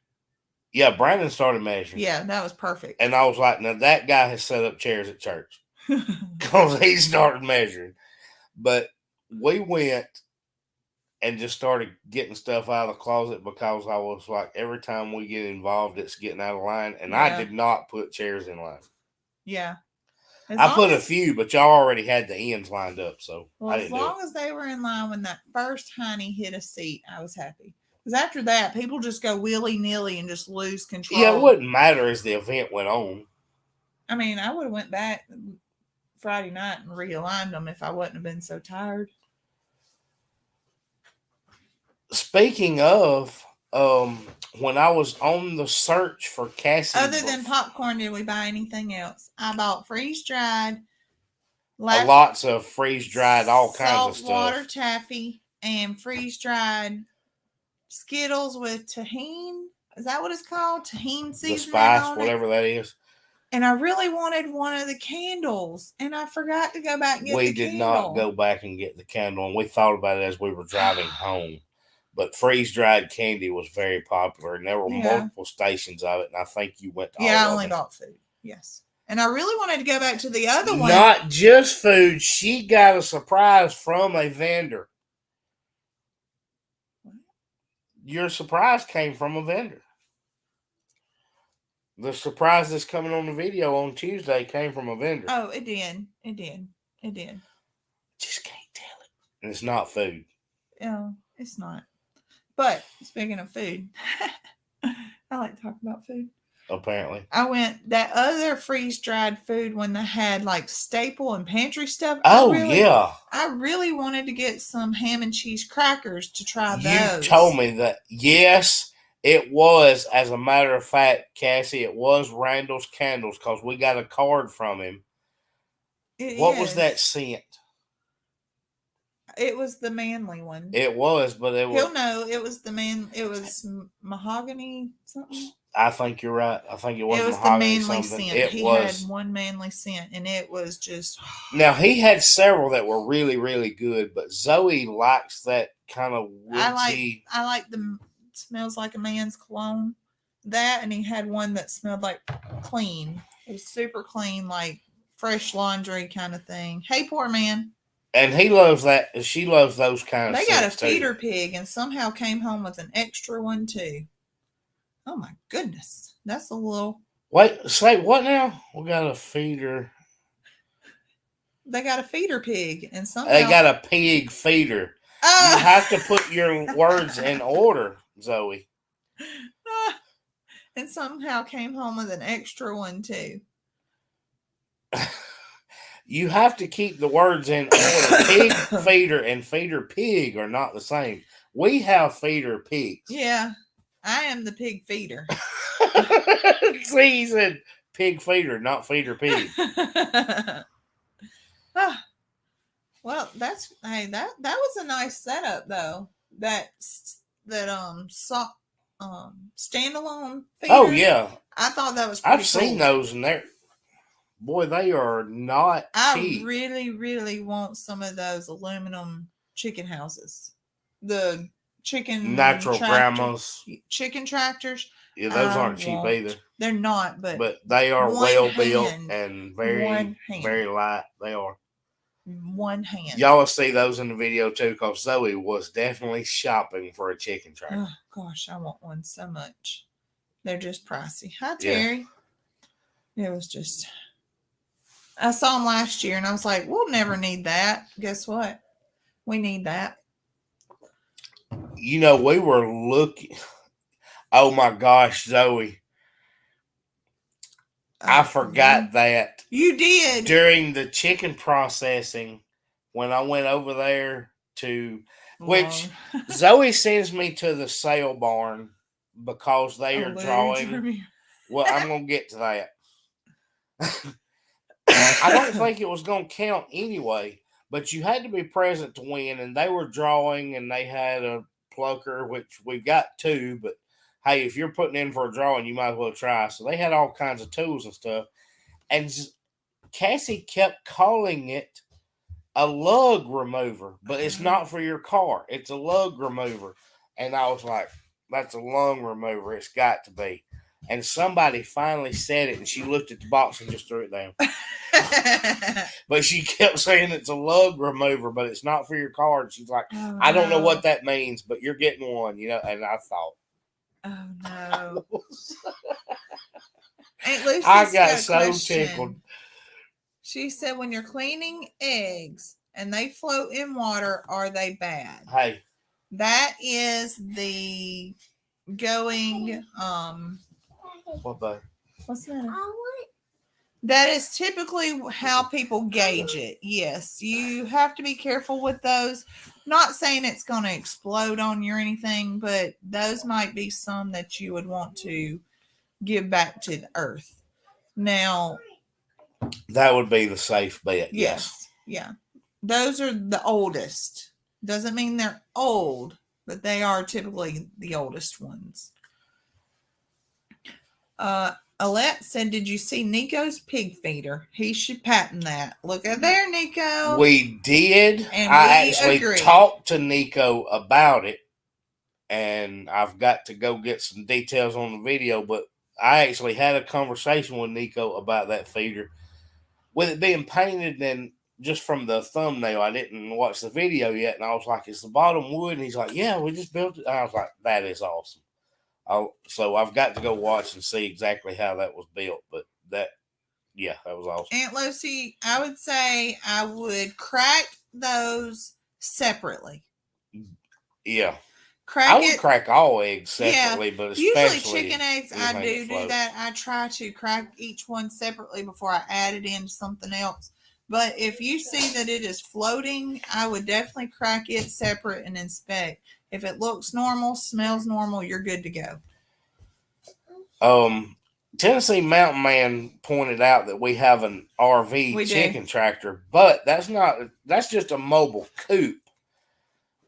B: Yeah, Brandon started measuring.
A: Yeah, that was perfect.
B: And I was like, now that guy has set up chairs at church because he started measuring. But we went and just started getting stuff out of the closet because I was like, every time we get involved, it's getting out of line. And I did not put chairs in line.
A: Yeah.
B: I put a few, but y'all already had the ends lined up. So
A: as long as they were in line when that first honey hit a seat, I was happy. Because after that, people just go willy-nilly and just lose control.
B: Yeah, it wouldn't matter as the event went on.
A: I mean, I would have went back Friday night and realigned them if I wouldn't have been so tired.
B: Speaking of, when I was on the search for Cassie.
A: Other than popcorn, did we buy anything else? I bought freeze-dried.
B: Lots of freeze-dried, all kinds of stuff.
A: Saltwater taffy and freeze-dried Skittles with tahini. Is that what it's called? Tahini seasoning.
B: The spice, whatever that is.
A: And I really wanted one of the candles, and I forgot to go back and get the candle. We did
B: not go back and get the candle, and we thought about it as we were driving home. But freeze-dried candy was very popular, and there were multiple stations of it, and I think you went to all of them.
A: I only bought food, yes. And I really wanted to go back to the other one.
B: Not just food. She got a surprise from a vendor. Your surprise came from a vendor. The surprise that's coming on the video on Tuesday came from a vendor.
A: Oh, it did. It did.
B: Just can't tell it. And it's not food.
A: No, it's not. But speaking of food, I like to talk about food.
B: Apparently.
A: I went that other freeze-dried food when they had like staple and pantry stuff.
B: Oh,
A: yeah. I really wanted to get some ham and cheese crackers to try those.
B: You told me that. Yes, it was. As a matter of fact, Cassie, it was Randall's Candles because we got a card from him. What was that scent?
A: It was the manly one.
B: It was, but it was.
A: He'll know. It was it was mahogany something.
B: I think you're right. I think it was
A: the manly scent. He had one manly scent, and it was just.
B: Now he had several that were really, really good, but Zoe likes that kind of woodsy.
A: I like the smells like a man's cologne. That, and he had one that smelled like clean. It was super clean, like fresh laundry kind of thing. Hey, poor man.
B: And he loves that. She loves those kind of.
A: They got a feeder pig, and somehow came home with an extra one too. Oh my goodness, that's a little.
B: Wait, say what now? We got a feeder.
A: They got a feeder pig, and somehow
B: they got a pig feeder. You have to put your words in order, Zoe.
A: And somehow came home with an extra one too.
B: You have to keep the words in order. Pig feeder and feeder pig are not the same. We have feeder pigs.
A: Yeah, I am the pig feeder.
B: See, he said pig feeder, not feeder pig.
A: Well, that was a nice setup though. That standalone feeder.
B: Oh yeah,
A: I thought that was pretty
B: I've seen those, and they are not cheap.
A: I really, really want some of those aluminum chicken houses. The chicken
B: natural grandmas.
A: Chicken tractors.
B: Yeah, those aren't cheap either.
A: They're not, but
B: they are well built and very, very light. They are.
A: one hand.
B: Y'all will see those in the video too, because Zoe was definitely shopping for a chicken tractor.
A: Oh gosh, I want one so much. They're just pricey. Hi, Terry. Yeah. It was just, I saw them last year and I was like, we'll never need that. Guess what? We need that.
B: You know, we were looking. Oh my gosh, Zoe. I forgot that.
A: You did.
B: During the chicken processing, when I went over there to, which Zoe sends me to the sale barn because they are drawing. Well, I'm going to get to that. I don't think it was going to count anyway, but you had to be present to win, and they were drawing, and they had a plucker, which we got two, but hey, if you're putting in for a drawing, you might as well try. So they had all kinds of tools and stuff, and Cassie kept calling it a lug remover, but it's not for your car. It's a lug remover. And I was like, that's a lung remover. It's got to be. And somebody finally said it, and she looked at the box and just threw it down. But she kept saying it's a lug remover, but it's not for your car. And she's like, I don't know what that means, but you're getting one, you know. And I thought,
A: oh no. Aunt Lucy's
B: I got so tickled.
A: She said, when you're cleaning eggs and they float in water, are they bad?
B: Hey.
A: That is the going
B: what bad?
A: What's that? That is typically how people gauge it. Yes, you have to be careful with those. Not saying it's going to explode on you or anything, but those might be some that you would want to give back to the earth. Now,
B: that would be the safe bet. Yes.
A: Yeah. Those are the oldest. Doesn't mean they're old, but they are typically the oldest ones. Alette said, did you see Nico's pig feeder? He should patent that. Look at there, Nico.
B: We did. And I actually talked to Nico about it, and I've got to go get some details on the video, but I actually had a conversation with Nico about that feeder. With it being painted, and just from the thumbnail, I didn't watch the video yet, and I was like, is the bottom wood? And he's like, yeah, we just built it. And I was like, that is awesome. So I've got to go watch and see exactly how that was built, but that was awesome.
A: Aunt Lucy, I would say I would crack those separately.
B: Yeah. I would crack all eggs separately, but especially
A: usually chicken eggs, I do that. I try to crack each one separately before I add it into something else. But if you see that it is floating, I would definitely crack it separate and inspect. If it looks normal, smells normal, you're good to
B: go. Tennessee Mountain Man pointed out that we have an RV chicken tractor, but that's just a mobile coop.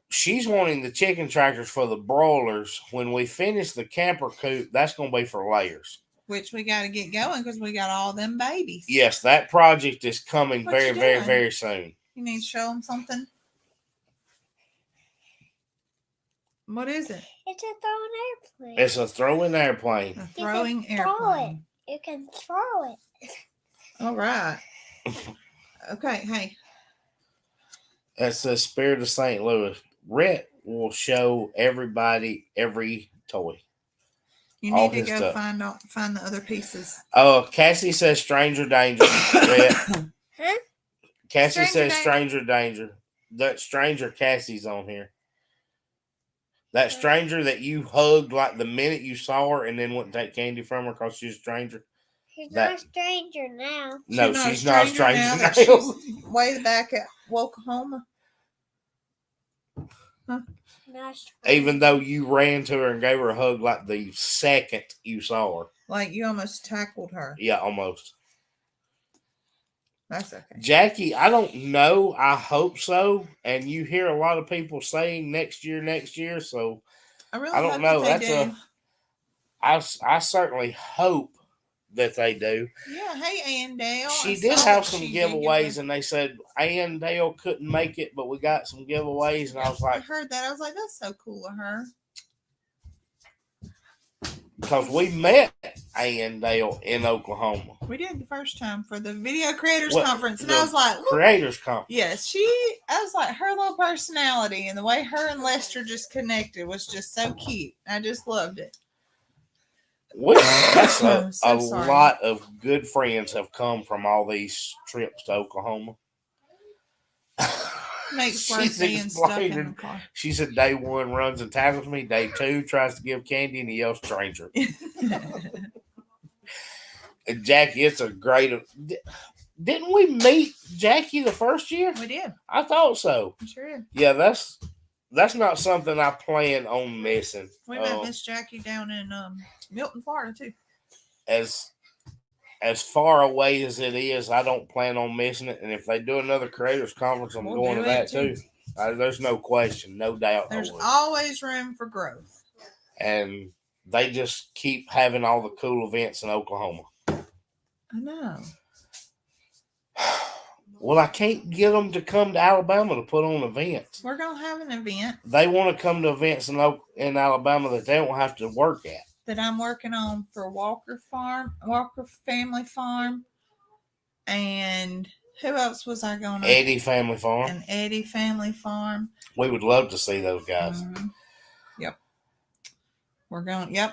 B: She's wanting the chicken tractors for the broilers. When we finish the camper coop, that's going to be for layers.
A: Which we got to get going because we got all them babies.
B: Yes, that project is coming very, very, very soon.
A: You need to show them something? What is it?
C: It's a throwing airplane.
B: It's a throwing airplane.
A: A throwing airplane.
C: You can throw it.
A: All right. Okay, hey.
B: That's the Spirit of St. Louis. Rhett will show everybody every toy.
A: You need to go find the other pieces.
B: Oh, Cassie says stranger danger. Rhett.
C: Huh?
B: Cassie says stranger danger. That stranger Cassie's on here. That stranger that you hugged like the minute you saw her and then wouldn't take candy from her because she's a stranger.
C: She's not a stranger now.
B: No, she's not a stranger now.
A: She's way back at Oklahoma.
C: Huh?
B: Even though you ran to her and gave her a hug like the second you saw her.
A: Like you almost tackled her.
B: Yeah, almost.
A: That's okay.
B: Jackie, I don't know. I hope so. And you hear a lot of people saying next year. So
A: I really
B: don't know. I certainly hope that they do.
A: Yeah. Hey, Andale.
B: She did have some giveaways, and they said Andale couldn't make it, but we got some giveaways, and I was like,
A: I heard that. I was like, that's so cool of her.
B: because we met Dale in Oklahoma.
A: We did the first time for the Video Creators Conference, and I was like,
B: Creators Conference.
A: Yes, I was like, her little personality and the way her and Lester just connected was just so cute. I just loved it.
B: That's a lot of good friends have come from all these trips to Oklahoma.
A: Makes worth being stuck in the car.
B: She said day 1 runs and tackles me. Day 2 tries to give candy and he yells stranger. And Jackie, it's a great. Didn't we meet Jackie the first year?
A: We did.
B: I thought so.
A: Sure did.
B: Yeah, that's not something I plan on missing.
A: We met Miss Jackie down in Milton, Florida too.
B: As far away as it is, I don't plan on missing it. And if they do another creators conference, I'm going to that too. There's no question, no doubt.
A: There's always room for growth.
B: And they just keep having all the cool events in Oklahoma.
A: I know.
B: Well, I can't get them to come to Alabama to put on events.
A: We're going to have an event.
B: They want to come to events in Alabama that they don't have to work at.
A: That I'm working on for Walker Family Farm. And who else was I going to?
B: Eddie Family Farm.
A: And Eddie Family Farm.
B: We would love to see those guys.
A: Mm-hmm. Yep.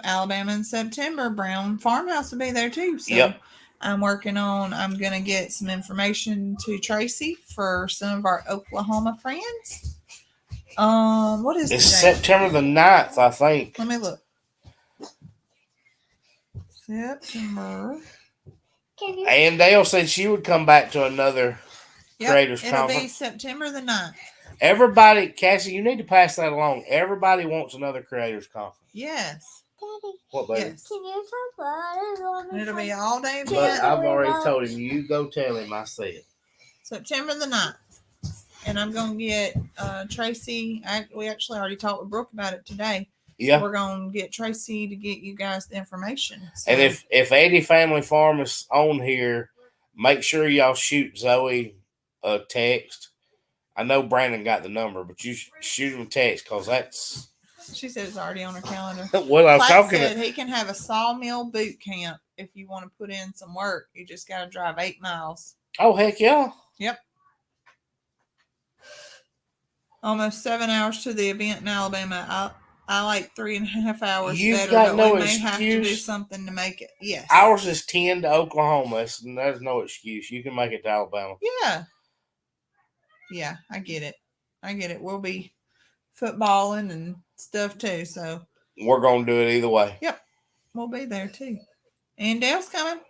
A: Alabama in September. Brown Farmhouse will be there too. So yep. I'm going to get some information to Tracy for some of our Oklahoma friends. What is
B: it's September the 9th, I think.
A: Let me look. September.
B: And Dale said she would come back to another creators conference.
A: It'll be September the 9th.
B: Everybody, Cassie, you need to pass that along. Everybody wants another creators conference.
A: Yes.
C: Daddy.
B: What, baby?
A: Yes. Can you talk? It'll be all day.
B: But I've already told him. You go tell him I said.
A: September the 9th. And I'm going to get Tracy. We actually already talked with Brooke about it today. Yeah. We're going to get Tracy to get you guys the information. So.
B: And if Eddie Family Farm is on here, make sure y'all shoot Zoe a text. I know Brandon got the number, but you shoot him a text because that's...
A: She said it's already on her calendar.
B: Well, I was talking
A: said he can have a sawmill boot camp if you want to put in some work. You just got to drive 8 miles.
B: Oh, heck yeah.
A: Yep. Almost 7 hours to the event in Alabama. I like 3.5 hours better, but we may have to do something to make it. Yes.
B: Ours is 10 to Oklahoma. There's no excuse. You can make it to Alabama.
A: Yeah. Yeah, I get it. We'll be footballing and stuff too, so.
B: We're going to do it either way.
A: Yep. We'll be there too. And Dale's coming.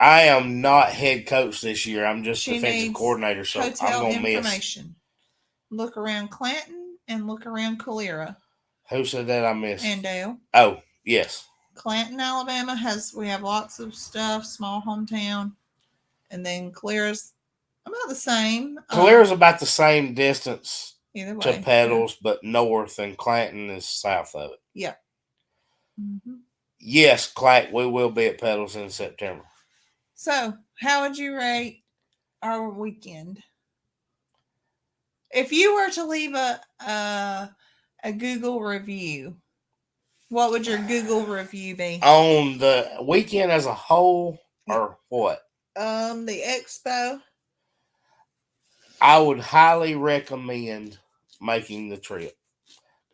B: I am not head coach this year. I'm just defensive coordinator, so I'm going to miss.
A: Look around Clanton and look around Calera.
B: Who said that I missed?
A: And Dale.
B: Oh, yes.
A: Clanton, Alabama we have lots of stuff, small hometown. And then Calera's about the same.
B: Calera's about the same distance
A: either way,
B: to Petals, but north, and Clanton is south of it.
A: Yeah. Mm-hmm.
B: Yes, we will be at Petals in September.
A: So, how would you rate our weekend? If you were to leave a Google review, what would your Google review be?
B: On the weekend as a whole, or what?
A: The expo.
B: I would highly recommend making the trip.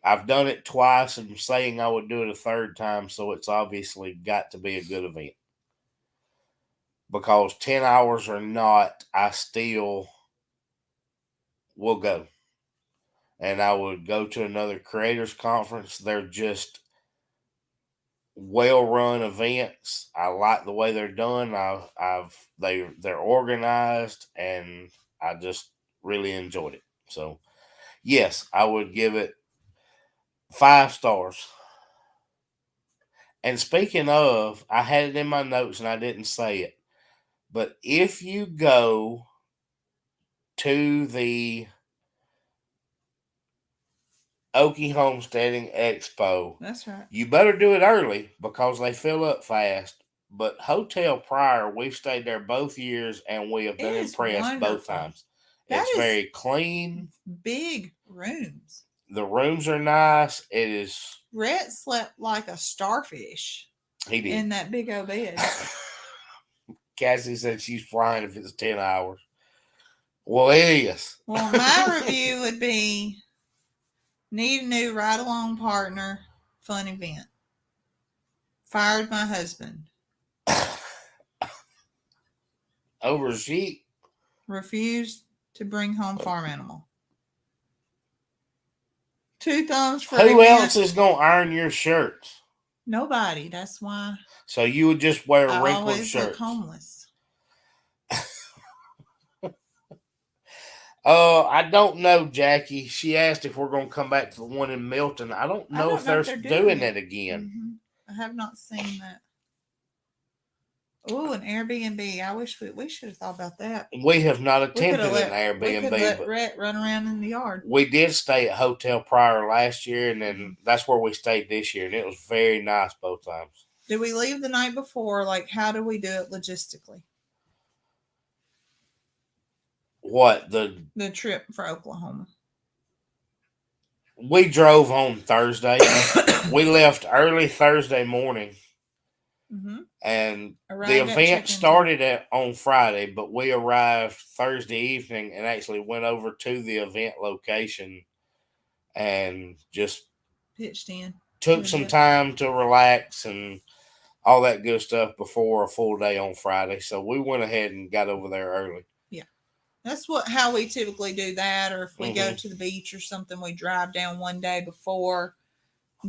B: I've done it twice and saying I would do it a third time, so it's obviously got to be a good event. Because 10 hours or not, I still will go. And I would go to another creators conference. They're just well-run events. I like the way they're done. They're organized, and I just really enjoyed it. So, yes, I would give it 5 stars. And speaking of, I had it in my notes and I didn't say it. But if you go to the Okie Homesteading Expo,
A: that's right,
B: you better do it early because they fill up fast. But Hotel Pryor, we've stayed there both years and we have been impressed both times. It's very clean.
A: Big rooms.
B: The rooms are nice. It is.
A: Rhett slept like a starfish.
B: He did.
A: In that big old bed.
B: Cassie said she's flying if it's 10 hours. Well, it is.
A: Well, my review would be need a new ride-along partner, fun event. Fired my husband.
B: Over sheep.
A: Refused to bring home farm animal. 2 thumbs for
B: Who
A: event.
B: else is going to iron your shirts?
A: Nobody. That's why.
B: So you would just wear
A: I
B: wrinkled
A: always
B: shirts.
A: look homeless.
B: I don't know, Jackie. She asked if we're going to come back to the one in Milton. I don't know if they're doing it again.
A: Mm-hmm. I have not seen that. Oh, an Airbnb. I wish we should have thought about that.
B: We have not attempted an Airbnb.
A: We could let Rhett run around in the yard.
B: We did stay at Hotel Prior last year, and then that's where we stayed this year, and it was very nice both times.
A: Did we leave the night before? Like, how do we do it logistically?
B: What?
A: The trip for Oklahoma.
B: We drove on Thursday. We left early Thursday morning.
A: Mm-hmm.
B: And the event started on Friday, but we arrived Thursday evening and actually went over to the event location and just
A: pitched in.
B: Took some time to relax and all that good stuff before a full day on Friday. So we went ahead and got over there early.
A: Yeah. That's how we typically do that. Or if we go to the beach or something, we drive down one day before,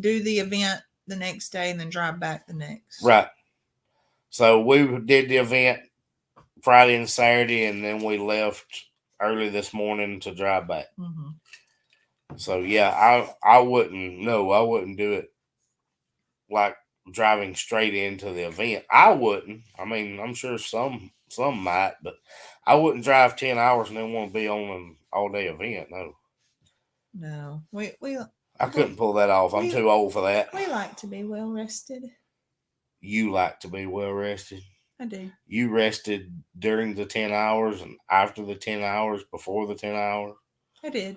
A: do the event the next day, and then drive back the next.
B: Right. So we did the event Friday and Saturday, and then we left early this morning to drive back.
A: Mm-hmm.
B: So yeah, I wouldn't do it like driving straight into the event. I wouldn't. I mean, I'm sure some might, but I wouldn't drive 10 hours and then want to be on an all day event.
A: No,
B: I couldn't pull that off. I'm too old for that.
A: We like to be well rested.
B: You like to be well rested.
A: I do.
B: You rested during the 10 hours and after the 10 hours, before the 10 hours.
A: I did.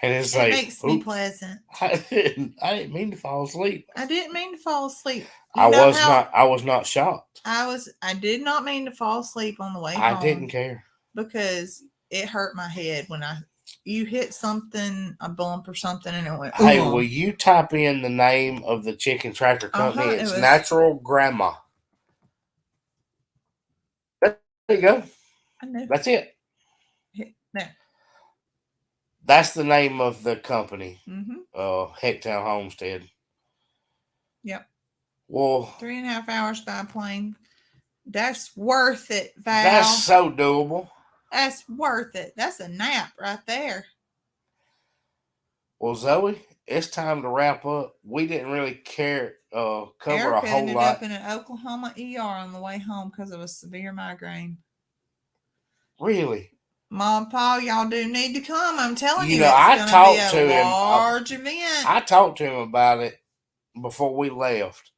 B: And it
A: makes me pleasant.
B: I didn't mean to fall asleep.
A: I didn't mean to fall asleep.
B: I was not shocked.
A: I did not mean to fall asleep on the way home.
B: I didn't care.
A: Because it hurt my head when you hit something, a bump or something, and it went.
B: Hey, will you type in the name of the chicken tractor company? It's Natural Grandma. There you go.
A: I know.
B: That's it.
A: There.
B: That's the name of the company.
A: Mm-hmm.
B: Hicktown Homestead.
A: Yep.
B: Well,
A: 3.5 hours by plane. That's worth it, Val.
B: That's so doable.
A: That's worth it. That's a nap right there.
B: Well, Zoe, it's time to wrap up. We didn't really cover
A: Erica
B: a whole
A: ended
B: lot.
A: Up in an Oklahoma ER on the way home because of a severe migraine.
B: Really?
A: Mom, Pa, y'all do need to come. I'm telling you,
B: I talked to him.
A: Large event.
B: I talked to him about it before we left.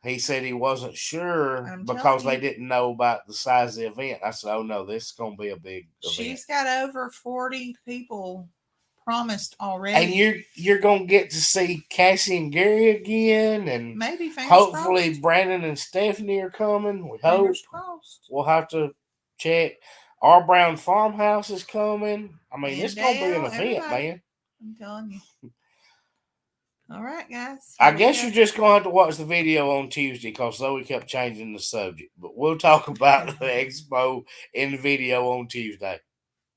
B: He said he wasn't sure because they didn't know about the size of the event. I said, "Oh no, this is going to be a big event."
A: She's got over 40 people promised already,
B: and you're going to get to see Cassie and Gary again, and
A: maybe
B: hopefully
A: crossed.
B: Brandon and Stephanie are coming. We
A: Fingers
B: hope.
A: Crossed.
B: We'll have to check. Our Brown Farmhouse is coming. I mean, it's going to be an event, man.
A: I'm telling you. All right, guys.
B: I guess you're just going to have to watch the video on Tuesday because Zoe kept changing the subject. But we'll talk about the expo in the video on Tuesday.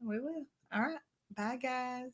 A: We will. All right. Bye, guys.